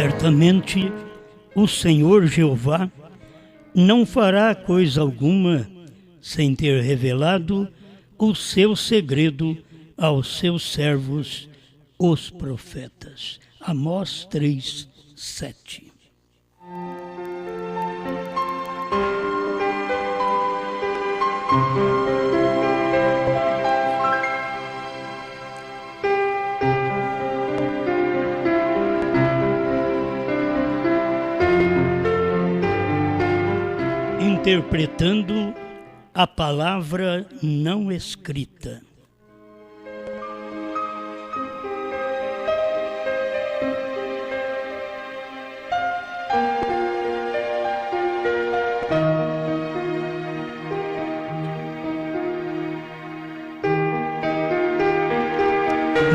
Certamente o Senhor Jeová não fará coisa alguma sem ter revelado o seu segredo aos seus servos, os profetas. Amós 3:7. Interpretando a palavra não escrita.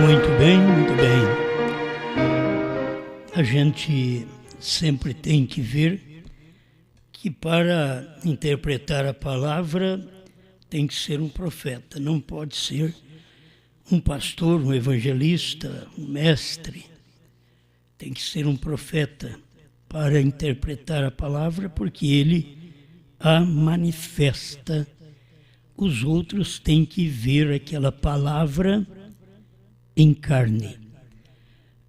Muito bem, muito bem. A gente sempre tem que ver que para interpretar a palavra tem que ser um profeta, não pode ser um pastor, um evangelista, um mestre. Tem que ser um profeta para interpretar a palavra, porque ele a manifesta. Os outros têm que ver aquela palavra em carne.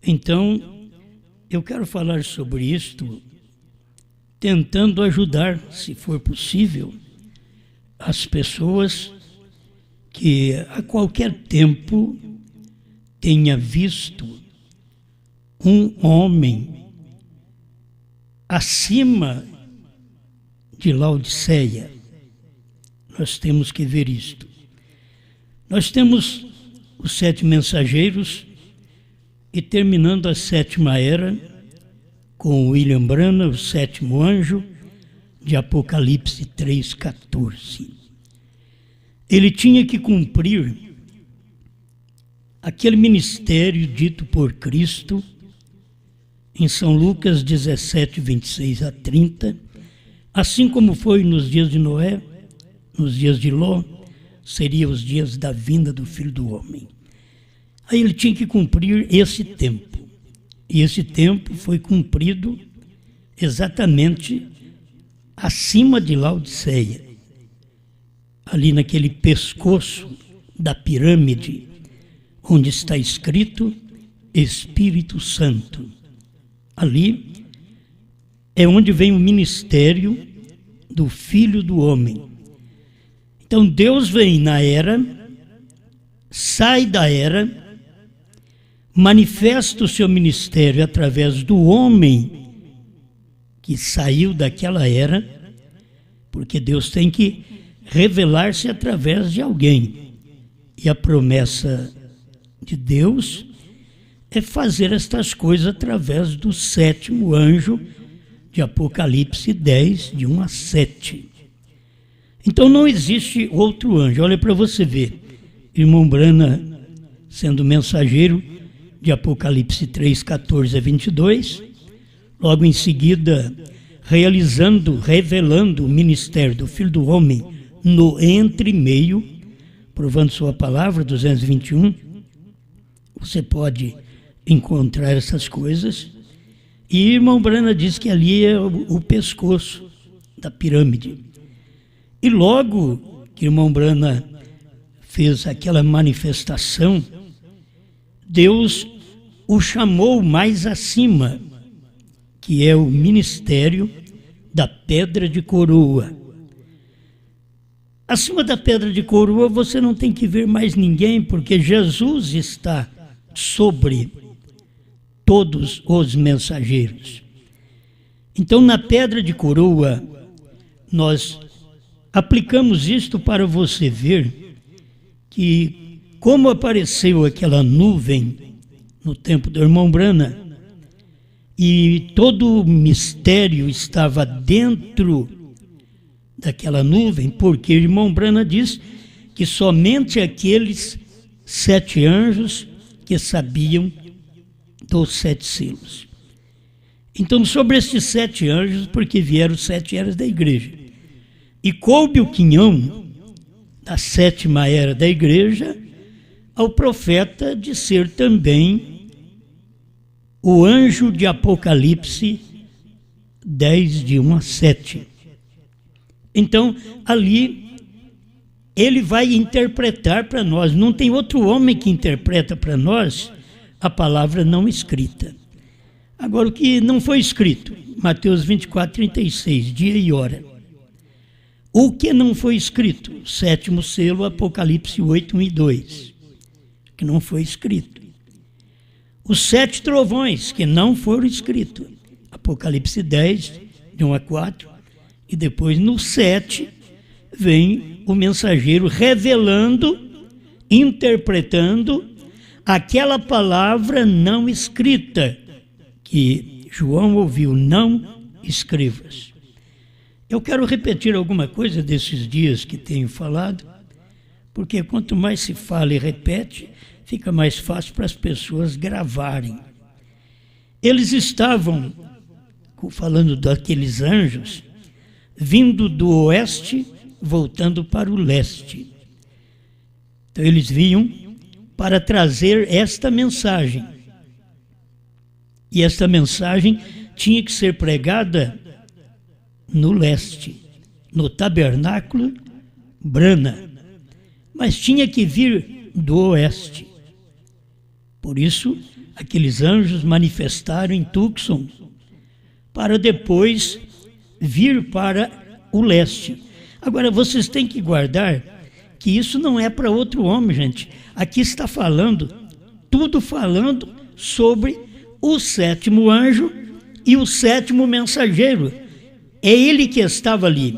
Então, eu quero falar sobre isto, tentando ajudar, se for possível, as pessoas que a qualquer tempo tenha visto um homem acima de Laodiceia. Nós temos que ver isto. Nós temos os 7 mensageiros e terminando a 7ª era, com William Branham, o 7º anjo, de Apocalipse 3:14. Ele tinha que cumprir aquele ministério dito por Cristo em São Lucas 17:26-30, assim como foi nos dias de Noé, nos dias de Ló, seriam os dias da vinda do Filho do Homem. Aí ele tinha que cumprir esse tempo. E esse tempo foi cumprido exatamente acima de Laodiceia, ali naquele pescoço da pirâmide, onde está escrito Espírito Santo. Ali é onde vem o ministério do Filho do Homem. Então Deus vem na era, sai da era, manifesta o seu ministério através do homem que saiu daquela era, porque Deus tem que revelar-se através de alguém. E a promessa de Deus é fazer estas coisas através do 7º anjo de Apocalipse 10, de 1-7. Então não existe outro anjo. Olha para você ver, irmão Branham sendo mensageiro de Apocalipse 3:14-22, logo em seguida revelando o ministério do Filho do Homem no entre-meio, provando sua palavra, 221, você pode encontrar essas coisas. E irmão Branham diz que ali é o pescoço da pirâmide. E logo que irmão Branham fez aquela manifestação, Deus o chamou mais acima, que é o ministério da pedra de coroa. Acima da pedra de coroa você não tem que ver mais ninguém, porque Jesus está sobre todos os mensageiros. Então, na pedra de coroa, nós aplicamos isto para você ver que, como apareceu aquela nuvem no tempo do irmão Branham, e todo o mistério estava dentro daquela nuvem, porque o irmão Branham diz que somente aqueles 7 anjos que sabiam dos 7 selos. Então, sobre esses 7 anjos, porque vieram 7 eras da igreja, e coube o quinhão da 7ª era da igreja ao profeta de ser também o anjo de Apocalipse 10, de 1 a 7. Então, ali, ele vai interpretar para nós. Não tem outro homem que interpreta para nós a palavra não escrita. Agora, o que não foi escrito, Mateus 24, 36, dia e hora. O que não foi escrito, sétimo selo, Apocalipse 8, 1 e 2, que não foi escrito. Os 7 trovões, que não foram escritos, Apocalipse 10, de 1 a 4, e depois no 7 vem o mensageiro revelando, interpretando aquela palavra não escrita, que João ouviu, não escrevas. Eu quero repetir alguma coisa desses dias que tenho falado, porque quanto mais se fala e repete, fica mais fácil para as pessoas gravarem. Eles estavam, falando daqueles anjos, vindo do oeste, voltando para o leste. Então eles vinham para trazer esta mensagem. E esta mensagem tinha que ser pregada no leste, no tabernáculo Brana, mas tinha que vir do oeste. Por isso, aqueles anjos manifestaram em Tucson, para depois vir para o leste. Agora, vocês têm que guardar que isso não é para outro homem, gente. Aqui está falando, tudo falando sobre o 7º anjo e o 7º mensageiro. É ele que estava ali.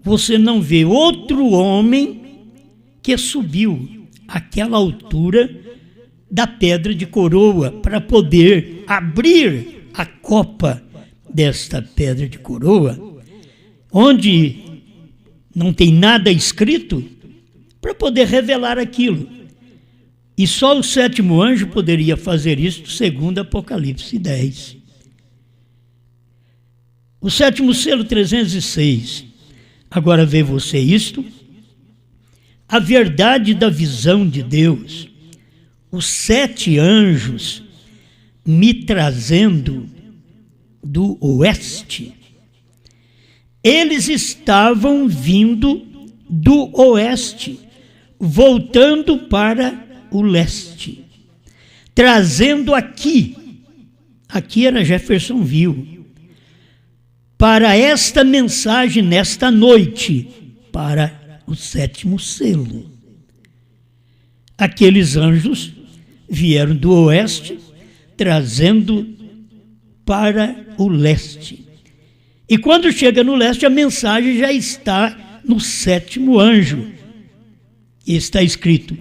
Você não vê outro homem que subiu àquela altura da pedra de coroa para poder abrir a copa desta pedra de coroa, onde não tem nada escrito, para poder revelar aquilo. E só o 7º anjo poderia fazer isto, segundo Apocalipse 10. O 7º selo 306. Agora vê você isto. A verdade da visão de Deus. Os 7 anjos me trazendo do oeste. Eles estavam vindo do oeste, voltando para o leste, trazendo aqui era Jeffersonville, para esta mensagem nesta noite, para o 7º selo. Aqueles anjos vieram do oeste, trazendo para o leste. E quando chega no leste, a mensagem já está no 7º anjo. E está escrito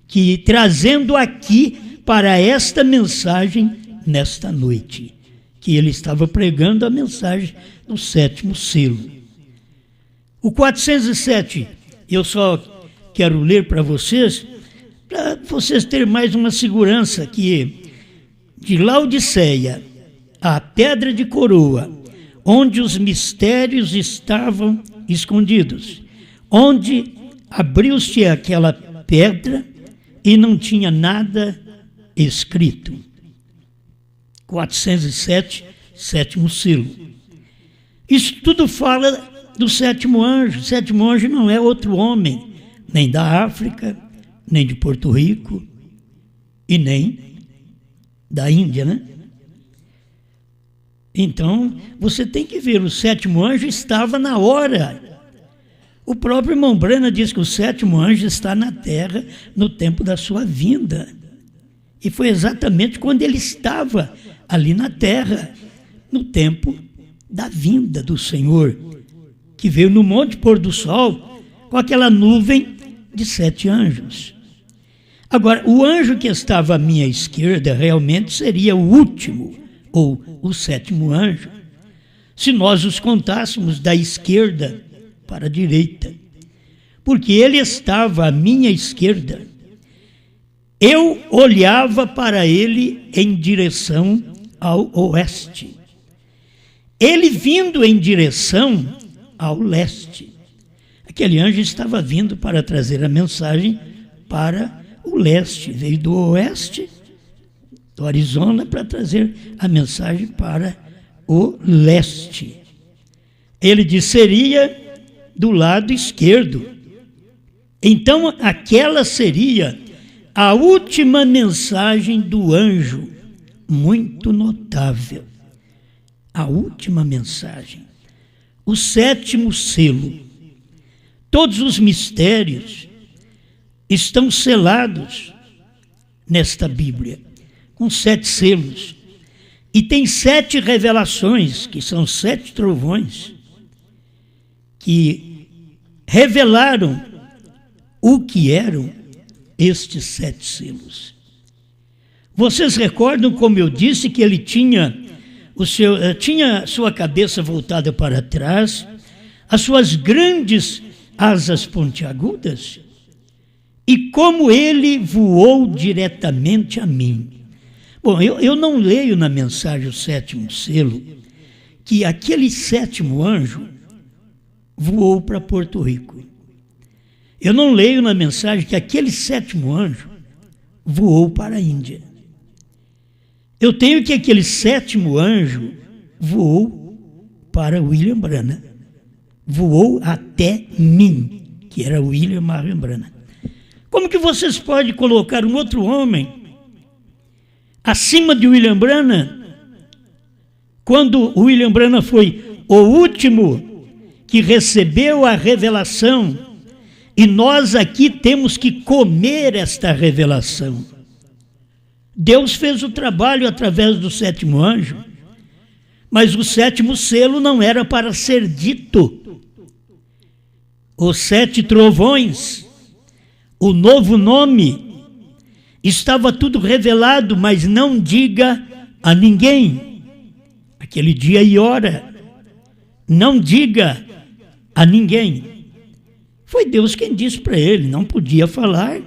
que trazendo aqui para esta mensagem nesta noite, que ele estava pregando a mensagem do 7º selo. O 407, eu só quero ler para vocês terem mais uma segurança, que de Laodiceia, a pedra de coroa, onde os mistérios estavam escondidos, onde abriu-se aquela pedra e não tinha nada escrito. 407, 7º selo. Isso tudo fala do 7º anjo. O 7º anjo não é outro homem, nem da África, nem de Porto Rico, e nem da Índia, né? Então, você tem que ver, o 7º anjo estava na hora. O próprio irmão Brana diz que o 7º anjo está na terra no tempo da sua vinda. E foi exatamente quando ele estava ali na terra, no tempo da vinda do Senhor, que veio no monte pôr do sol, com aquela nuvem de 7 anjos. Agora, o anjo que estava à minha esquerda realmente seria o último, ou o 7º anjo, se nós os contássemos da esquerda para a direita, porque ele estava à minha esquerda. Eu olhava para ele em direção ao oeste, ele vindo em direção ao leste. Aquele anjo estava vindo para trazer a mensagem para o leste, veio do oeste do Arizona para trazer a mensagem para o leste. Ele disse, seria do lado esquerdo. Então, aquela seria a última mensagem do anjo, muito notável. A última mensagem. O 7º selo. Todos os mistérios estão selados nesta Bíblia, com 7 selos. E tem 7 revelações, que são 7 trovões, que revelaram o que eram estes 7 selos. Vocês recordam como eu disse que ele tinha sua cabeça voltada para trás, as suas grandes asas pontiagudas? E como ele voou diretamente a mim. Bom, eu não leio na mensagem o 7º selo que aquele 7º anjo voou para Porto Rico. Eu não leio na mensagem que aquele 7º anjo voou para a Índia. Eu tenho que aquele 7º anjo voou para William Branham. Voou até mim, que era William Marion Branham. Como que vocês podem colocar um outro homem acima de William Branham, quando William Branham foi o último que recebeu a revelação, e nós aqui temos que comer esta revelação? Deus fez o trabalho através do 7º anjo, mas o 7º selo não era para ser dito. Os 7 trovões, o novo nome, estava tudo revelado, mas não diga a ninguém. Aquele dia e hora, não diga a ninguém. Foi Deus quem disse para ele, não podia falar.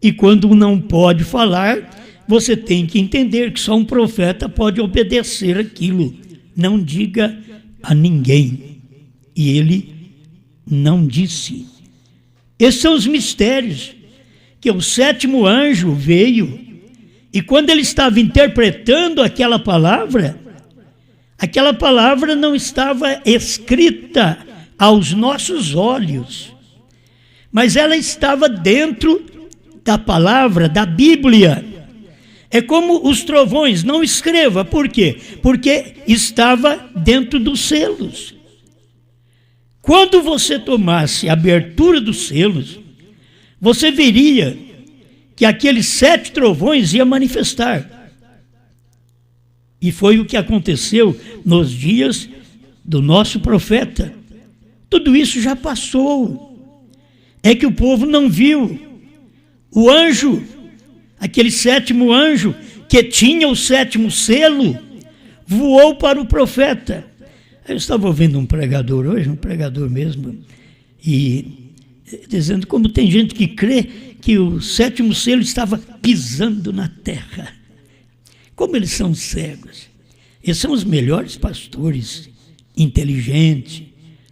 E quando não pode falar, você tem que entender que só um profeta pode obedecer aquilo. Não diga a ninguém. E ele não disse. Esses são os mistérios, que o 7º anjo veio, e quando ele estava interpretando aquela palavra não estava escrita aos nossos olhos, mas ela estava dentro da palavra, da Bíblia. É como os trovões, não escreva, por quê? Porque estava dentro dos selos. Quando você tomasse a abertura dos selos, você veria que aqueles 7 trovões iam manifestar. E foi o que aconteceu nos dias do nosso profeta. Tudo isso já passou. É que o povo não viu. O anjo, aquele 7º anjo, que tinha o 7º selo, voou para o profeta. Eu estava ouvindo um pregador hoje, um pregador mesmo, e dizendo como tem gente que crê que o 7º selo estava pisando na terra. Como eles são cegos. Eles são os melhores pastores, inteligentes,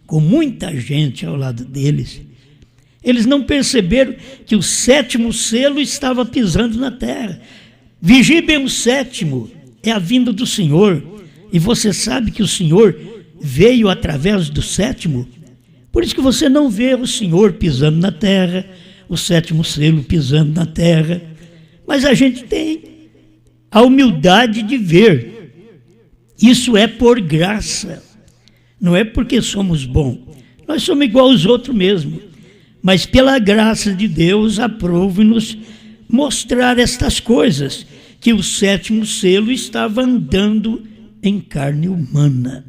com muita gente ao lado deles. Eles não perceberam que o 7º selo estava pisando na terra. Vigie bem o 7º, é a vinda do Senhor. E você sabe que o Senhor veio através do 7º. Por isso que você não vê o Senhor pisando na terra, o 7º selo pisando na terra. Mas a gente tem a humildade de ver. Isso é por graça. Não é porque somos bons. Nós somos igual aos outros mesmo. Mas pela graça de Deus, aprove-nos mostrar estas coisas, que o 7º selo estava andando em carne humana.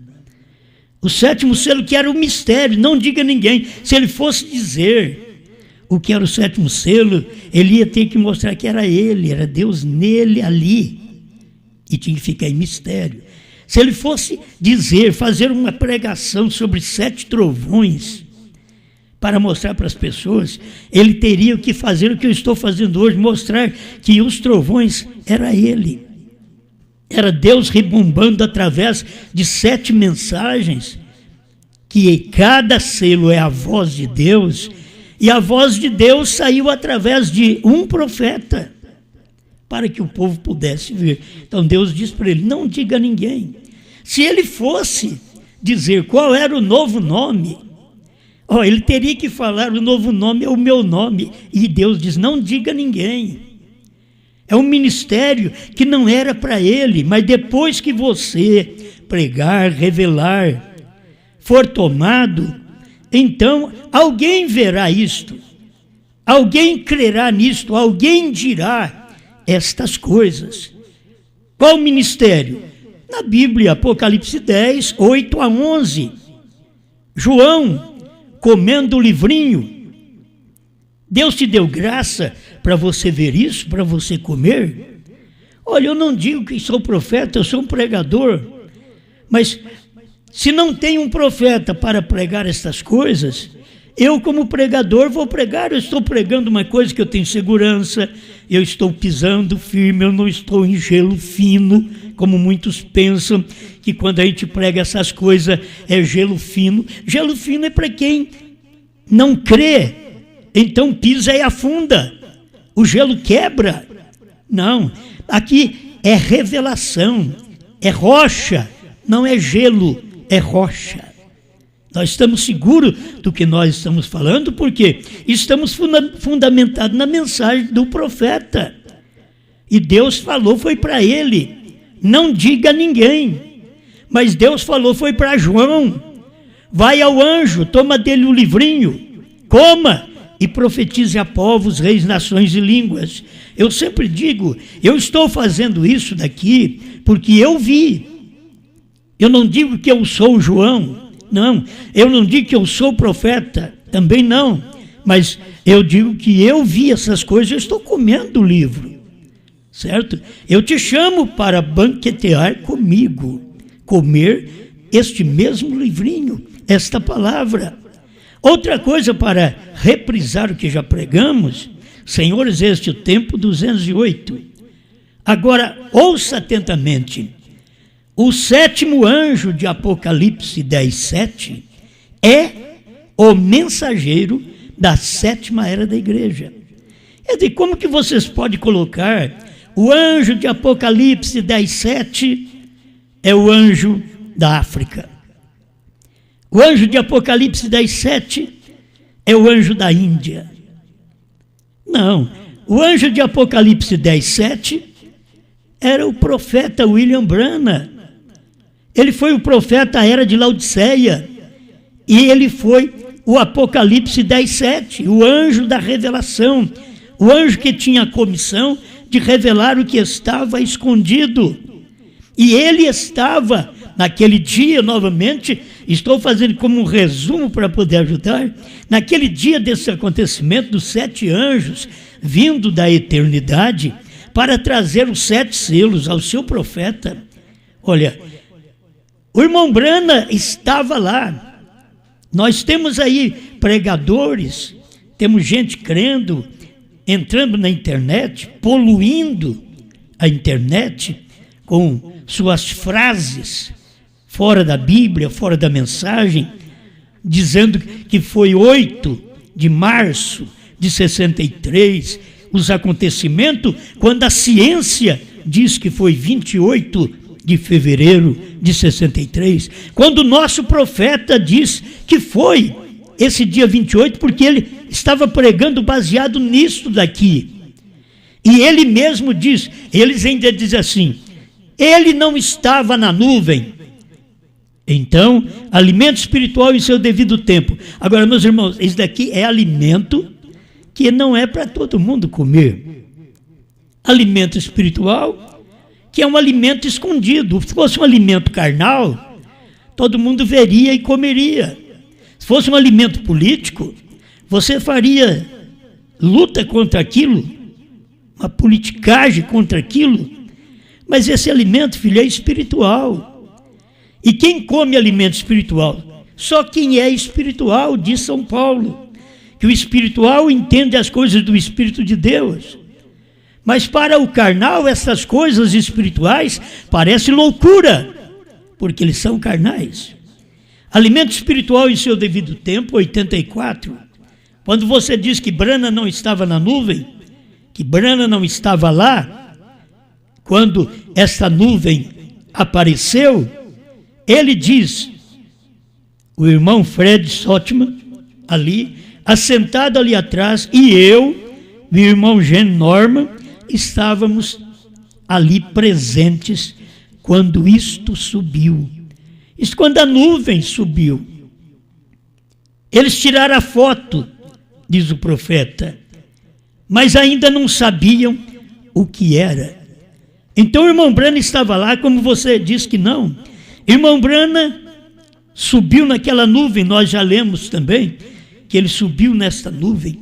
O 7º selo, que era o mistério, não diga a ninguém. Se ele fosse dizer o que era o 7º selo, ele ia ter que mostrar que era ele, era Deus nele, ali. E tinha que ficar em mistério. Se ele fosse dizer, fazer uma pregação sobre 7 trovões, para mostrar para as pessoas, ele teria que fazer o que eu estou fazendo hoje, mostrar que os trovões era ele. Era Deus rebombando através de 7 mensagens, que cada selo é a voz de Deus, e a voz de Deus saiu através de um profeta. para que o povo pudesse ver. Então Deus disse para ele, não diga a ninguém. Se ele fosse dizer qual era o novo nome, ele teria que falar, o novo nome é o meu nome. E Deus diz, não diga a ninguém. É um ministério que não era para ele, mas depois que você pregar, revelar, for tomado, então alguém verá isto, alguém crerá nisto, alguém dirá estas coisas. Qual ministério? Na Bíblia, Apocalipse 10, 8 a 11. João comendo o livrinho. Deus te deu graça para você ver isso, para você comer? Olha, eu não digo que sou profeta, eu sou um pregador. Mas se não tem um profeta para pregar estas coisas, eu como pregador vou pregar. Eu estou pregando uma coisa que eu tenho segurança, eu estou pisando firme, eu não estou em gelo fino, como muitos pensam que quando a gente prega essas coisas é gelo fino. Gelo fino é para quem não crê, então pisa e afunda, o gelo quebra. Não, aqui é revelação, é rocha, não é gelo, é rocha. Nós estamos seguros do que nós estamos falando, porque estamos fundamentados na mensagem do profeta. E Deus falou, foi para ele, não diga a ninguém. Mas Deus falou, foi para João, vai ao anjo, toma dele o livrinho, coma e profetize a povos, reis, nações e línguas. Eu sempre digo, eu estou fazendo isso daqui porque eu vi. Eu não digo que eu sou João, não. Eu não digo que eu sou profeta, também não. Mas eu digo que eu vi essas coisas, eu estou comendo o livro, certo? Eu te chamo para banquetear comigo, comer este mesmo livrinho, esta palavra. Outra coisa para reprisar o que já pregamos, senhores, este é o tempo 208. Agora, ouça atentamente. O sétimo anjo de Apocalipse 10:7 é o mensageiro da sétima era da igreja. É de como que vocês podem colocar o anjo de Apocalipse 10:7 é o anjo da África. O anjo de Apocalipse 10:7 é o anjo da Índia. Não, o anjo de Apocalipse 10:7 era o profeta William Branham. Ele foi o profeta da era de Laodiceia. E ele foi o Apocalipse 10:7, o anjo da revelação. O anjo que tinha a comissão de revelar o que estava escondido. E ele estava, naquele dia, novamente, estou fazendo como um resumo para poder ajudar, naquele dia desse acontecimento dos 7 anjos, vindo da eternidade, para trazer os 7 selos ao seu profeta. Olha, o irmão Branham estava lá. Nós temos aí pregadores, temos gente crendo, entrando na internet, poluindo a internet com suas frases fora da Bíblia, fora da mensagem, dizendo que foi 8 de março de 63, os acontecimentos, quando a ciência diz que foi 28 de fevereiro de 63, quando o nosso profeta diz que foi esse dia 28, porque ele estava pregando baseado nisso daqui. E ele mesmo diz, eles ainda dizem assim, ele não estava na nuvem. Então, alimento espiritual em seu devido tempo. Agora, meus irmãos, isso daqui é alimento que não é para todo mundo comer. Alimento espiritual, que é um alimento escondido. Se fosse um alimento carnal, todo mundo veria e comeria. Se fosse um alimento político, você faria luta contra aquilo, uma politicagem contra aquilo. Mas esse alimento, filho, é espiritual. E quem come alimento espiritual? Só quem é espiritual, diz São Paulo, que o espiritual entende as coisas do Espírito de Deus. Mas para o carnal, essas coisas espirituais parecem loucura, porque eles são carnais. Alimento espiritual em seu devido tempo, 84. Quando você diz que Branham não estava na nuvem, que Branham não estava lá, quando essa nuvem apareceu, ele diz, o irmão Fred Sotman, ali, assentado ali atrás, e eu, meu irmão Gen Norman, estávamos ali presentes quando isto subiu. Isso quando a nuvem subiu. Eles tiraram a foto, diz o profeta, mas ainda não sabiam o que era. Então o irmão Branham estava lá, como você disse que não. Irmão Branham subiu naquela nuvem, nós já lemos também, que ele subiu nesta nuvem.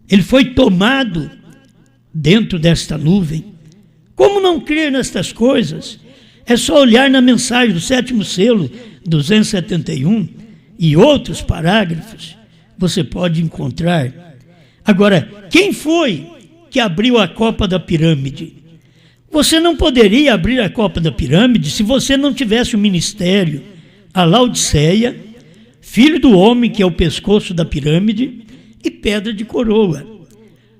Ele foi tomado dentro desta nuvem. Como não crer nestas coisas? É só olhar na mensagem do 7º selo, 271, e outros parágrafos, você pode encontrar. Agora, quem foi que abriu a copa da pirâmide? Você não poderia abrir a copa da pirâmide se você não tivesse o ministério, a Laodiceia, filho do homem, que é o pescoço da pirâmide, e pedra de coroa.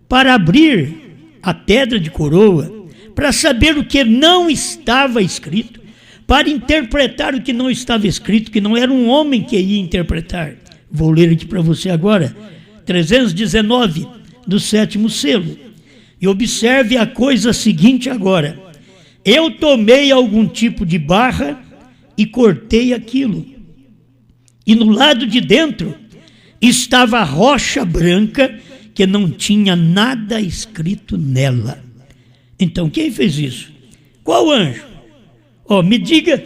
Para abrir a pedra de coroa, para saber o que não estava escrito, para interpretar o que não estava escrito, que não era um homem que ia interpretar. Vou ler aqui para você agora, 319 do 7º selo. E observe a coisa seguinte agora. Eu tomei algum tipo de barra e cortei aquilo. E no lado de dentro estava a rocha branca que não tinha nada escrito nela. Então, quem fez isso? Qual anjo? Me diga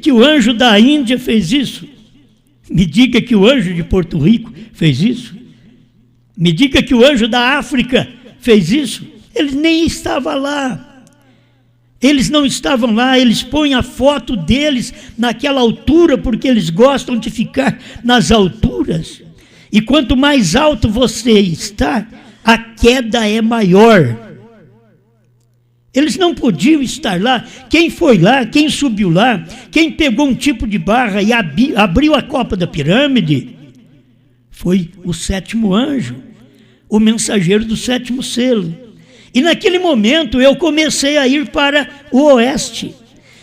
que o anjo da Índia fez isso. Me diga que o anjo de Porto Rico fez isso. Me diga que o anjo da África fez isso. Eles nem estavam lá. Eles não estavam lá, eles põem a foto deles naquela altura, porque eles gostam de ficar nas alturas. E quanto mais alto você está, a queda é maior. Eles não podiam estar lá. Quem foi lá, quem subiu lá, quem pegou um tipo de barra e abriu a copa da pirâmide, foi o 7º anjo, o mensageiro do 7º selo. E naquele momento eu comecei a ir para o oeste.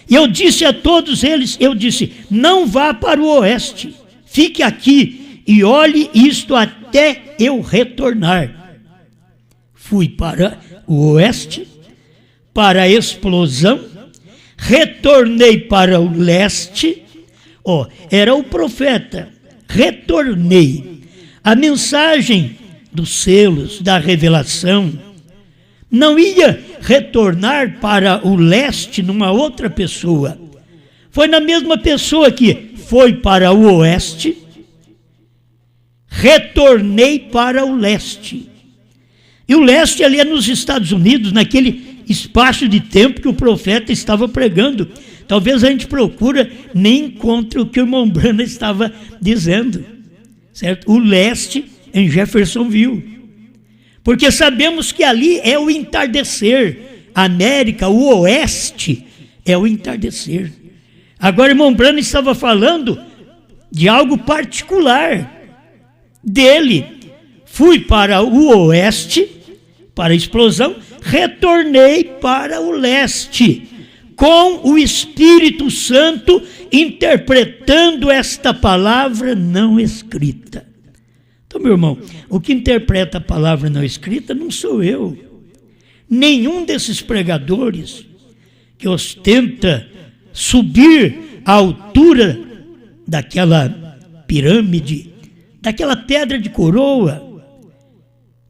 E eu disse a todos eles, eu disse, não vá para o oeste, fique aqui e olhe isto até eu retornar. Fui para o oeste, para a explosão, retornei para o leste, era o profeta, retornei. A mensagem dos selos, da revelação, não ia retornar para o leste numa outra pessoa. Foi na mesma pessoa que foi para o oeste, retornei para o leste. E o leste ali é nos Estados Unidos, naquele espaço de tempo que o profeta estava pregando. Talvez a gente procura, nem encontre o que o irmão Branham estava dizendo, certo? O leste em Jeffersonville. Porque sabemos que ali é o entardecer. A América, o oeste, é o entardecer. Agora o irmão Branham estava falando de algo particular dele. Fui para o oeste, para a explosão, retornei para o leste, com o Espírito Santo interpretando esta palavra não escrita. Então, meu irmão, o que interpreta a palavra não escrita não sou eu. Nenhum desses pregadores que ostenta subir à altura daquela pirâmide, daquela pedra de coroa,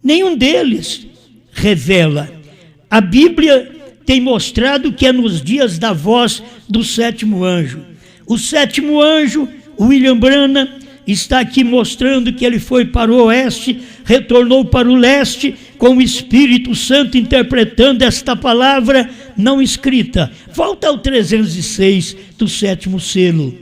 nenhum deles revela. A Bíblia tem mostrado que é nos dias da voz do 7º anjo. O 7º anjo, William Branham, está aqui mostrando que ele foi para o oeste, retornou para o leste, com o Espírito Santo interpretando esta palavra não escrita. Volta ao 306 do 7º selo.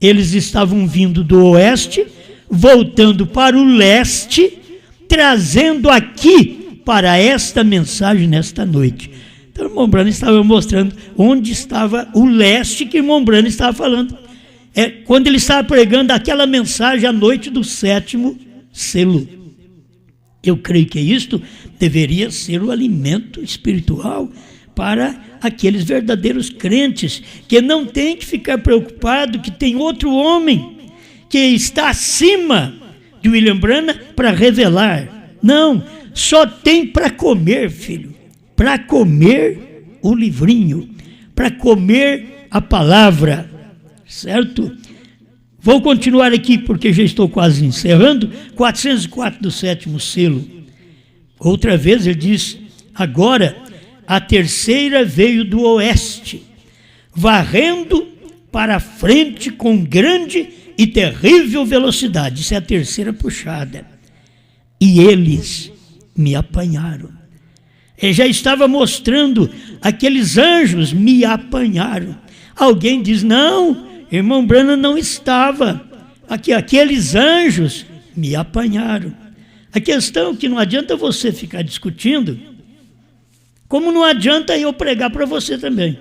Eles estavam vindo do oeste, voltando para o leste, trazendo aqui para esta mensagem nesta noite. Então o irmão Branham estava mostrando onde estava o leste que o irmão Branham estava falando. Quando ele estava pregando aquela mensagem à noite do 7º selo. Eu creio que isto deveria ser o alimento espiritual para aqueles verdadeiros crentes, que não tem que ficar preocupado que tem outro homem que está acima de William Branham para revelar. Não, só tem para comer, filho, para comer o livrinho, para comer a palavra, certo? Vou continuar aqui porque já estou quase encerrando. 404 do 7º selo. Outra vez ele diz: agora a terceira veio do oeste, varrendo para a frente com grande e terrível velocidade. Isso é a terceira puxada. E eles me apanharam. Ele já estava mostrando, aqueles anjos me apanharam. Alguém diz: não, irmão Branham não estava. Aqueles anjos me apanharam. A questão é que não adianta você ficar discutindo, como não adianta eu pregar para você também.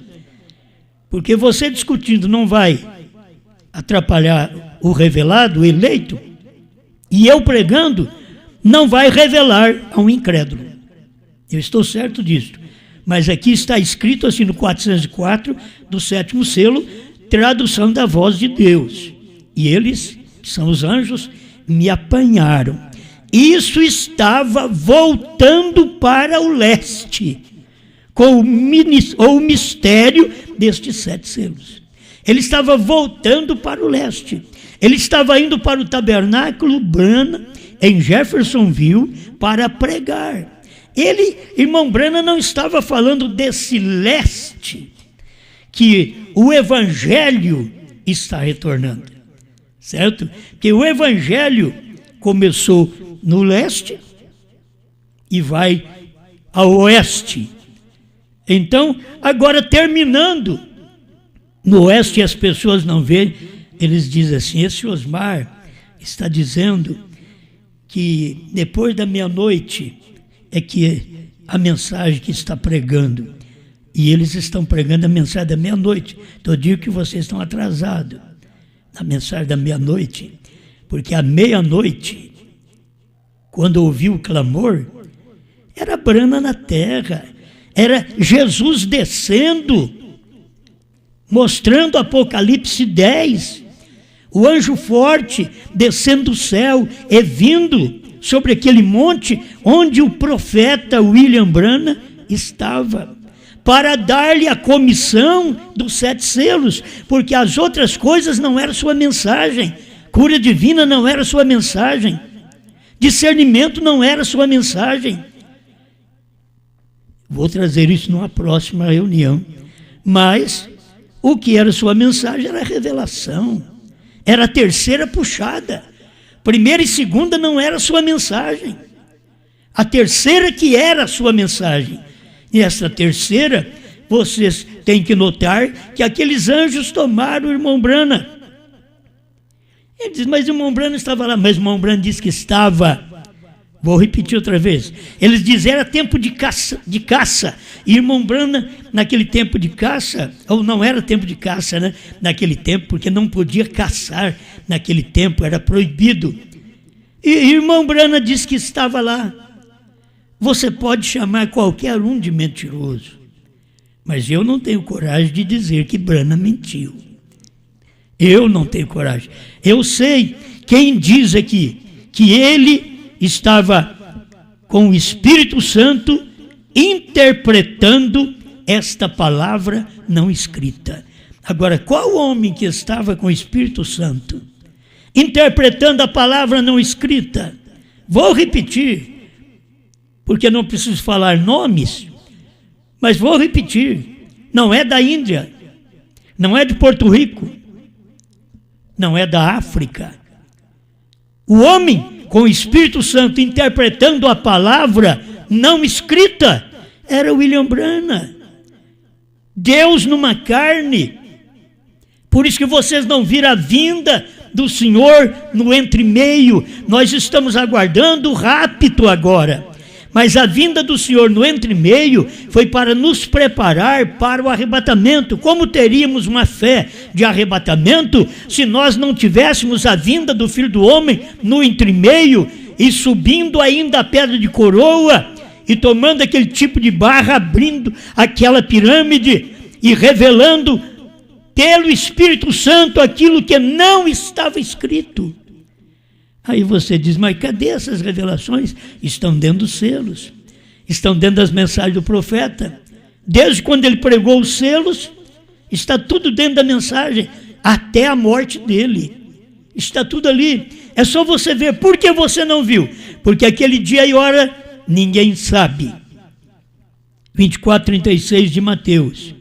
Porque você discutindo não vai atrapalhar o revelado, o eleito, e eu pregando não vai revelar a um incrédulo. Eu estou certo disso. Mas aqui está escrito assim no 404 do 7º selo, tradução da voz de Deus. E eles, que são os anjos, me apanharam. Isso estava voltando para o leste, com o mistério destes 7 selos. Ele estava voltando para o leste. Ele estava indo para o tabernáculo Branham, em Jeffersonville, para pregar. Ele, irmão Branham, não estava falando desse leste que o evangelho está retornando, certo? Porque o evangelho começou no leste e vai ao oeste. Então, agora terminando no oeste, as pessoas não veem, eles dizem assim: esse Osmar está dizendo que depois da meia-noite é que a mensagem que está pregando, e eles estão pregando a mensagem da meia-noite. Então eu digo que vocês estão atrasados na mensagem da meia-noite, porque a meia-noite, quando ouviu o clamor, era Branham na terra, era Jesus descendo, mostrando Apocalipse 10, o anjo forte descendo do céu e vindo sobre aquele monte onde o profeta William Branham estava, para dar-lhe a comissão dos 7 selos, porque as outras coisas não eram sua mensagem, cura divina não era sua mensagem, discernimento não era sua mensagem. Vou trazer isso numa próxima reunião, mas o que era sua mensagem era a revelação, era a terceira puxada. Primeira e segunda não era a sua mensagem, a terceira que era a sua mensagem. E essa terceira, vocês têm que notar que aqueles anjos tomaram o irmão Branham. Ele diz: mas o irmão Branham estava lá. Mas o irmão Branham disse que estava. Vou repetir outra vez. Eles dizem: era tempo de caça. E irmão Branham, naquele tempo de caça, ou não era tempo de caça, né? Naquele tempo, porque não podia caçar. Naquele tempo era proibido. E irmão Branham disse que estava lá. Você pode chamar qualquer um de mentiroso, mas eu não tenho coragem de dizer que Branham mentiu. Eu não tenho coragem. Eu sei quem diz aqui que ele estava com o Espírito Santo interpretando esta palavra não escrita. Agora, qual homem que estava com o Espírito Santo interpretando a palavra não escrita? Vou repetir, porque não preciso falar nomes, mas vou repetir: não é da Índia, não é de Porto Rico, não é da África. O homem com o Espírito Santo interpretando a palavra não escrita era William Branham, Deus numa carne. Por isso que vocês não viram a vinda do Senhor no entremeio. Nós estamos aguardando o rapto agora, mas a vinda do Senhor no entremeio foi para nos preparar para o arrebatamento. Como teríamos uma fé de arrebatamento se nós não tivéssemos a vinda do Filho do Homem no entremeio e subindo ainda a pedra de coroa e tomando aquele tipo de barra, abrindo aquela pirâmide e revelando pelo Espírito Santo aquilo que não estava escrito. Aí você diz, mas cadê essas revelações? Estão dentro dos selos, estão dentro das mensagens do profeta. Desde quando ele pregou os selos, está tudo dentro da mensagem, até a morte dele. Está tudo ali. É só você ver. Por que você não viu? Porque aquele dia e hora ninguém sabe. 24:36 de Mateus.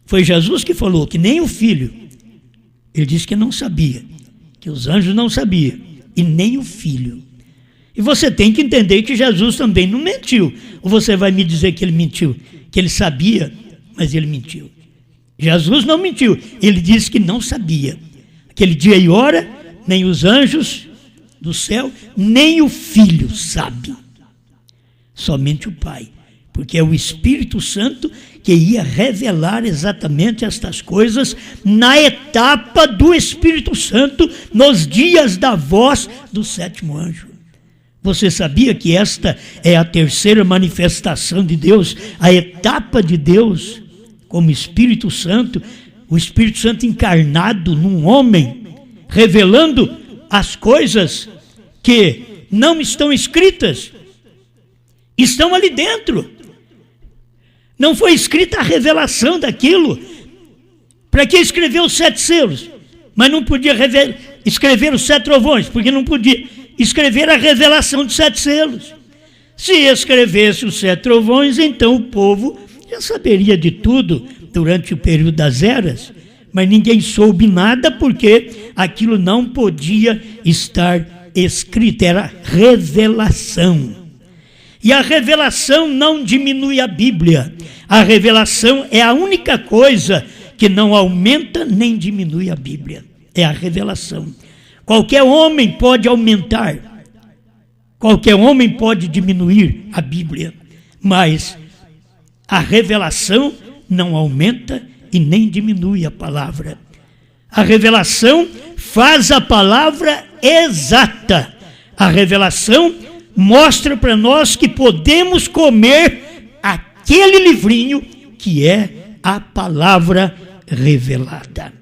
Foi Jesus que falou que nem o filho. Ele disse que não sabia, que os anjos não sabiam, e nem o filho. E você tem que entender que Jesus também não mentiu. Ou você vai me dizer que ele mentiu? Que ele sabia, mas ele mentiu. Jesus não mentiu, ele disse que não sabia. Aquele dia e hora, nem os anjos do céu, nem o filho sabe. Somente o Pai. Porque é o Espírito Santo que ia revelar exatamente estas coisas na etapa do Espírito Santo, nos dias da voz do sétimo anjo. Você sabia que esta é a terceira manifestação de Deus, a etapa de Deus como Espírito Santo, o Espírito Santo encarnado num homem, revelando as coisas que não estão escritas, estão ali dentro. Não foi escrita a revelação daquilo. Para que escrever os 7 selos? Mas não podia escrever os 7 trovões, porque não podia escrever a revelação de 7 selos. Se escrevesse os 7 trovões, então o povo já saberia de tudo durante o período das eras, mas ninguém soube nada porque aquilo não podia estar escrito, era revelação. E a revelação não diminui a Bíblia. A revelação é a única coisa que não aumenta nem diminui a Bíblia. É a revelação. Qualquer homem pode aumentar, qualquer homem pode diminuir a Bíblia, mas a revelação não aumenta e nem diminui a palavra. A revelação faz a palavra exata. A revelação mostra para nós que podemos comer aquele livrinho que é a palavra revelada.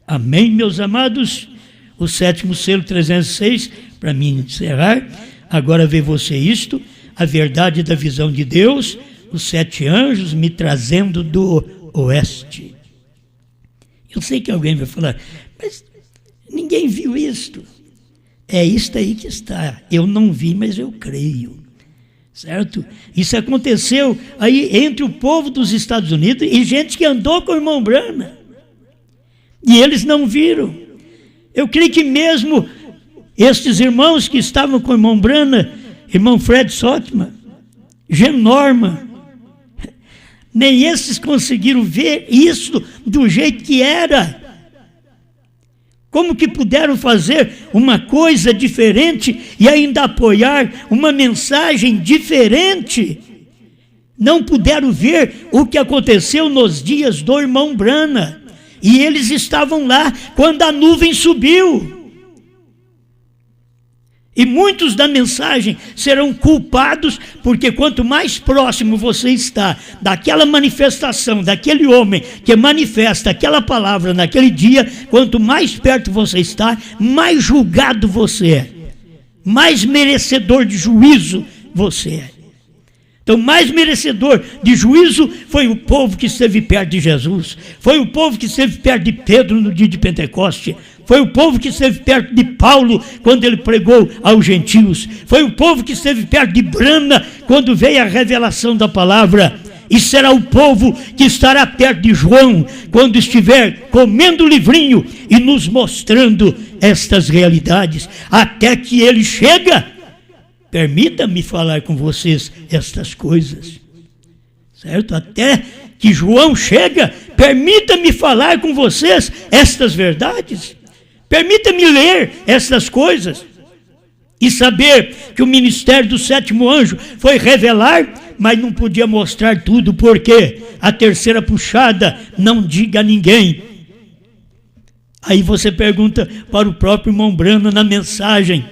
Amém, meus amados? O 7º selo 306, para mim encerrar, agora vê você isto, a verdade da visão de Deus, os 7 anjos me trazendo do oeste. Eu sei que alguém vai falar, mas ninguém viu isto. É isto aí que está. Eu não vi, mas eu creio. Certo? Isso aconteceu aí entre o povo dos Estados Unidos e gente que andou com o irmão Branham. E eles não viram. Eu creio que mesmo estes irmãos que estavam com o irmão Branham, irmão Fred Sotman, Gen Norman, nem esses conseguiram ver isso do jeito que era. Como que puderam fazer uma coisa diferente e ainda apoiar uma mensagem diferente? Não puderam ver o que aconteceu nos dias do irmão Branham. E eles estavam lá quando a nuvem subiu. E muitos da mensagem serão culpados, porque quanto mais próximo você está daquela manifestação, daquele homem que manifesta aquela palavra naquele dia, quanto mais perto você está, mais julgado você é, mais merecedor de juízo você é. Então, mais merecedor de juízo foi o povo que esteve perto de Jesus, foi o povo que esteve perto de Pedro no dia de Pentecoste, foi o povo que esteve perto de Paulo quando ele pregou aos gentios, foi o povo que esteve perto de Branham quando veio a revelação da palavra, e será o povo que estará perto de João quando estiver comendo o livrinho e nos mostrando estas realidades, até que ele chega. Permita-me falar com vocês estas coisas, certo? Até que João chega, permita-me falar com vocês estas verdades. Permita-me ler estas coisas e saber que o ministério do 7º anjo foi revelar, mas não podia mostrar tudo, porque a terceira puxada não diga a ninguém. Aí você pergunta para o próprio irmão Branham na mensagem.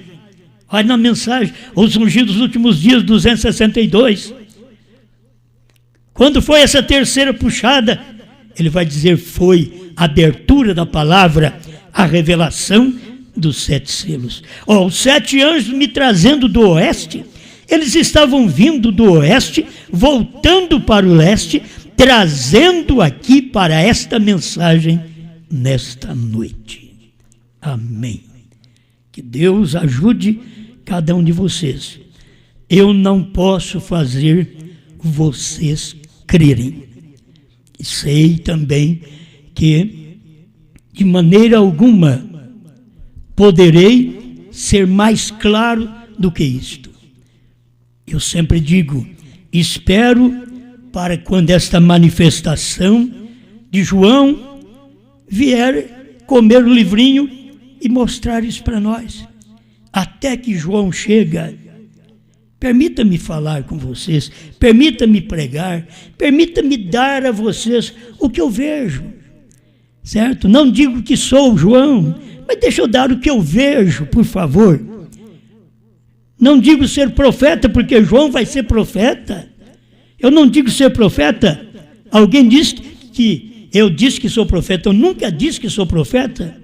Olha na mensagem, os ungidos dos últimos dias, 262. Quando foi essa terceira puxada, ele vai dizer: foi a abertura da palavra, a revelação dos 7 selos. Os 7 anjos me trazendo do oeste, eles estavam vindo do oeste, voltando para o leste, trazendo aqui para esta mensagem nesta noite. Amém. Que Deus ajude cada um de vocês. Eu não posso fazer vocês crerem. E sei também que de maneira alguma poderei ser mais claro do que isto. Eu sempre digo, espero para quando esta manifestação de João vier comer o livrinho e mostrar isso para nós. Até que João chega, permita-me falar com vocês, permita-me pregar, permita-me dar a vocês o que eu vejo, certo? Não digo que sou João, mas deixa eu dar o que eu vejo, por favor. Não digo ser profeta, porque João vai ser profeta. Eu não digo ser profeta. Alguém disse que eu disse que sou profeta. Eu nunca disse que sou profeta.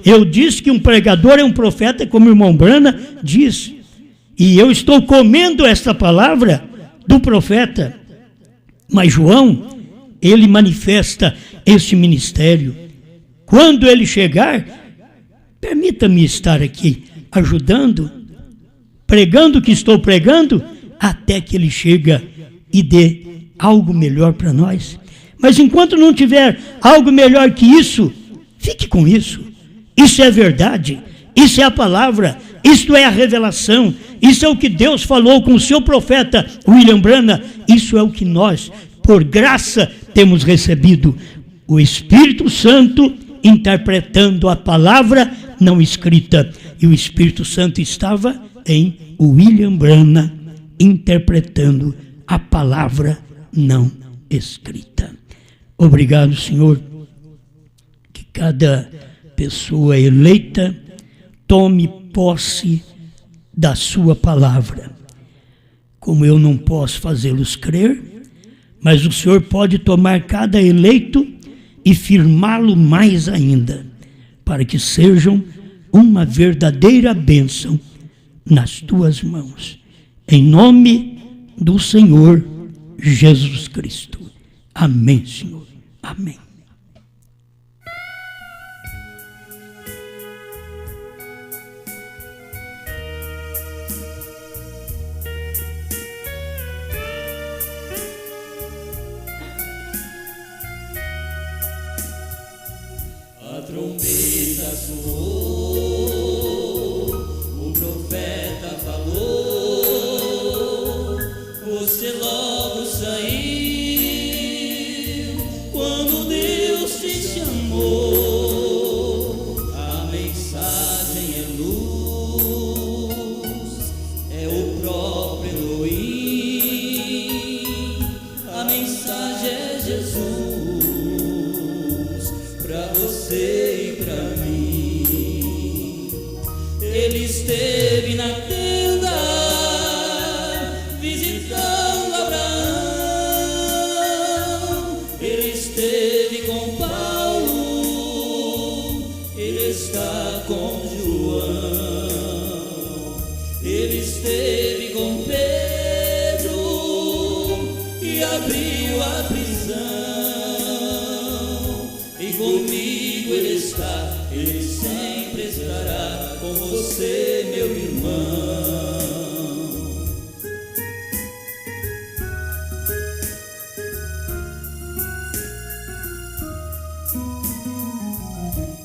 Eu disse que um pregador é um profeta, como o irmão Brana diz. E eu estou comendo esta palavra do profeta. Mas João, ele manifesta este ministério. Quando ele chegar, permita-me estar aqui ajudando, pregando o que estou pregando, até que ele chega e dê algo melhor para nós. Mas enquanto não tiver algo melhor que isso, fique com isso. Isso é verdade, isso é a palavra, isso é a revelação, isso é o que Deus falou com o seu profeta William Branham, isso é o que nós, por graça, temos recebido. O Espírito Santo interpretando a palavra não escrita. E o Espírito Santo estava em William Branham interpretando a palavra não escrita. Obrigado, Senhor, que cada pessoa eleita tome posse da sua palavra. Como eu não posso fazê-los crer, mas o Senhor pode tomar cada eleito e firmá-lo mais ainda, para que sejam uma verdadeira bênção nas tuas mãos. Em nome do Senhor Jesus Cristo. Amém, Senhor. Amém. A trombeta soou, o profeta falou, você logo saiu, quando Deus te chamou. A mensagem é luz, é o próprio Elohim, a mensagem é Jesus. Pra você e pra mim, ele esteve na tenda, visitando Abraão, ele esteve com Paulo, ele está com João, ele esteve com Pedro e abriu a prisão. E comigo ele está, ele sempre estará com você, meu irmão.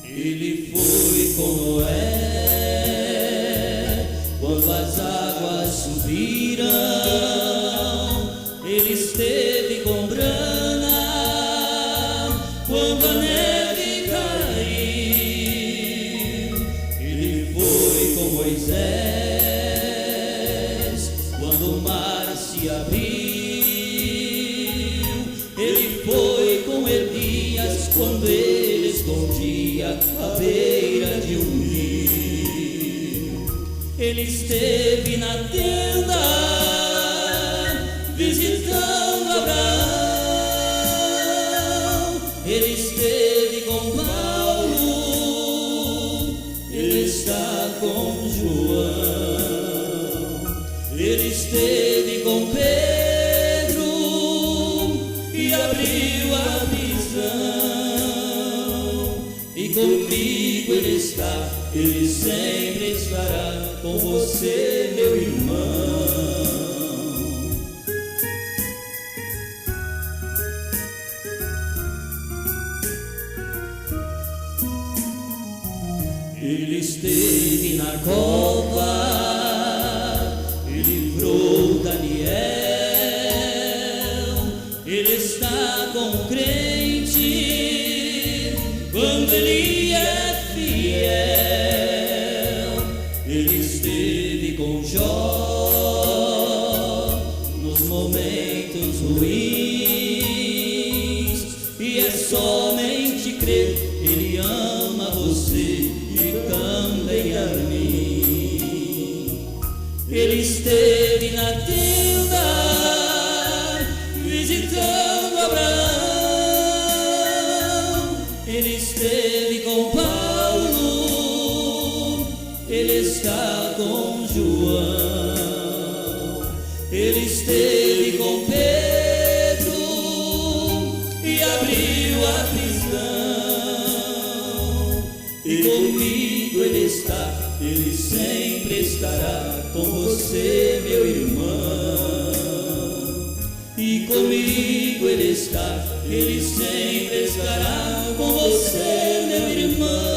Ele foi com Noé, quando as águas subiram, ele esteve com Branham, quando a neve caiu. Ele foi com Moisés, quando o mar se abriu. Ele foi com Elias, quando ele escondia à beira de um rio. Ele esteve na tenda, visitando Ele esteve com Pedro e abriu a prisão. E comigo Ele está, Ele sempre estará com você, meu irmão. Ele esteve na cova, Ele livrou Daniel. Ele está com o crente quando ele é fiel. Ele esteve com Jó nos momentos ruins, e é somente crer. Ele ama você e também a mim. Ele esteve na tenda visitando Abraão. Ele esteve com Paulo, Ele está com João. Ele esteve com Pedro e abriu a prisão. E comigo Ele está, Ele sempre estará com você, meu irmão. E comigo Ele está, Ele sempre estará com você, meu irmão.